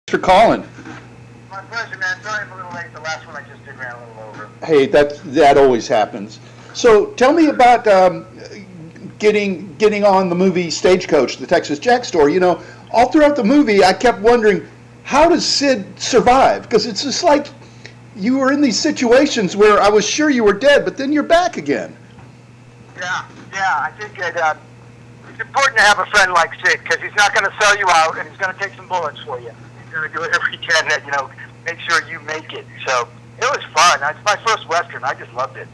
For calling. My pleasure, man. Sorry I'm a little late. The last one I just did ran a little over. Hey, that always happens. So tell me about getting on the movie Stagecoach, the Texas Jack story. You know, all throughout the movie, I kept wondering, how does Sid survive? Because it's just like you were in these situations where I was sure you were dead, but then you're back again. Yeah. I think that it's important to have a friend like Sid because he's not going to sell you out and he's going to take some bullets for you. He's going to do whatever he can to, make sure you make it. So it was fun. It's my first Western. I just loved it.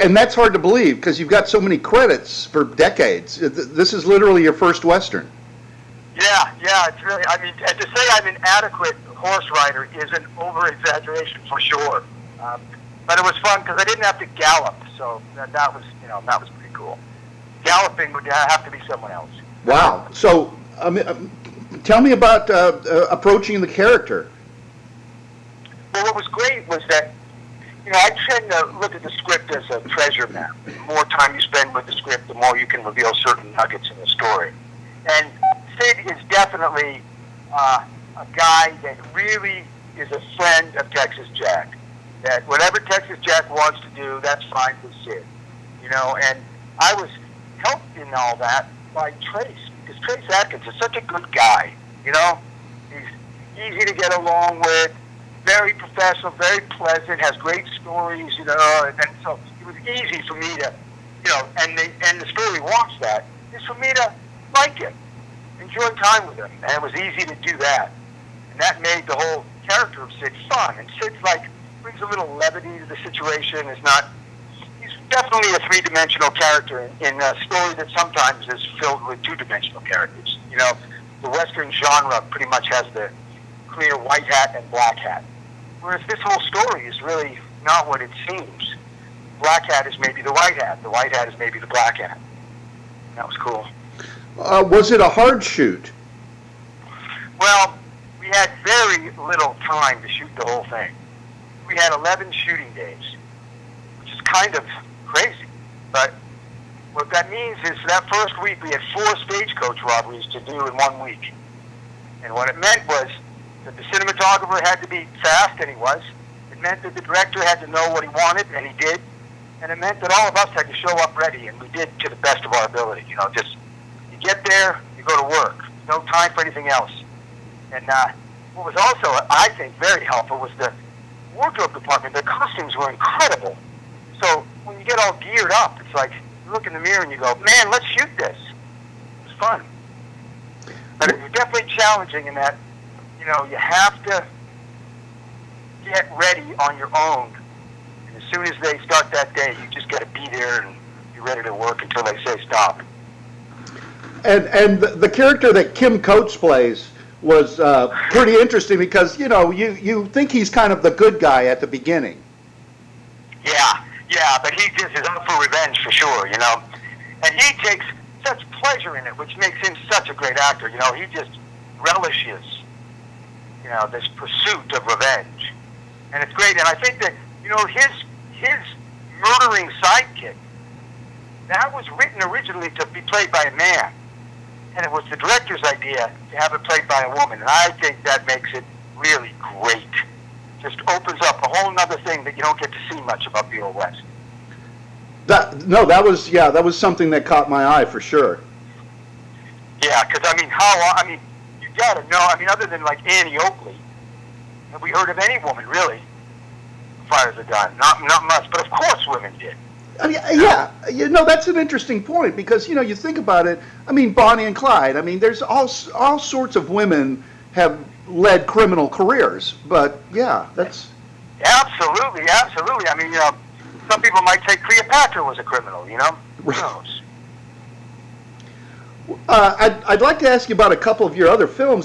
And that's hard to believe because you've got so many credits for decades. This is literally your first Western. Yeah. It's really, and to say I'm an adequate horse rider is an over-exaggeration for sure. But it was fun because I didn't have to gallop, so that was pretty cool. Galloping would have to be someone else. Wow. So, tell me about approaching the character. Well, what was great was that, I tend to look at the script as a treasure map. The more time you spend with the script, the more you can reveal certain nuggets in the story. And Sid is definitely a guy that really is a friend of Texas Jack. That whatever Texas Jack wants to do, that's fine with Sid. And I was helped in all that by Trace, because Trace Adkins is such a good guy. He's easy to get along with, very professional, very pleasant, has great stories, and so it was easy for me to, and the story wants that, is for me to like him, enjoy time with him, and it was easy to do that. And that made the whole character of Sid fun, and Sid's brings a little levity to the situation. He's definitely a three-dimensional character in a story that sometimes is filled with two-dimensional characters. The Western genre pretty much has the clear white hat and black hat, whereas this whole story is really not what it seems. Black hat is maybe the white hat is maybe the black hat. That was cool. Was it a hard shoot? Well, we had very little time to shoot the whole thing. We had 11 shooting days, which is kind of crazy. But what that means is that first week we had 4 Stagecoach robberies to do in 1 week. And what it meant was that the cinematographer had to be fast, and he was. It meant that the director had to know what he wanted, and he did. And it meant that all of us had to show up ready, and we did to the best of our ability. Just you get there, you go to work. No time for anything else. And what was also, I think, very helpful was the wardrobe department. The costumes were incredible. So when you get all geared up, it's like you look in the mirror and you go, man, let's shoot this. It was fun. But it was definitely challenging in that, you have to get ready on your own. And as soon as they start that day, you just got to be there and be ready to work until they say stop. And the character that Kim Coates plays was pretty interesting because, you think he's kind of the good guy at the beginning. Yeah, but he just is up for revenge for sure, And he takes such pleasure in it, which makes him such a great actor. He just relishes, this pursuit of revenge. And it's great. And I think that, his murdering sidekick, that was written originally to be played by a man. And it was the director's idea to have it played by a woman. And I think that makes it really great. Just opens up a whole other thing that you don't get to see much about the Old West. That was something that caught my eye for sure. Yeah, because, you got to know, other than like Annie Oakley, have we heard of any woman, really, who fires a gun? Not much, but of course women did. That's an interesting point because, you think about it, Bonnie and Clyde, there's all sorts of women have led criminal careers, but that's... Absolutely. Some people might say Cleopatra was a criminal, Who knows? I'd like to ask you about a couple of your other films.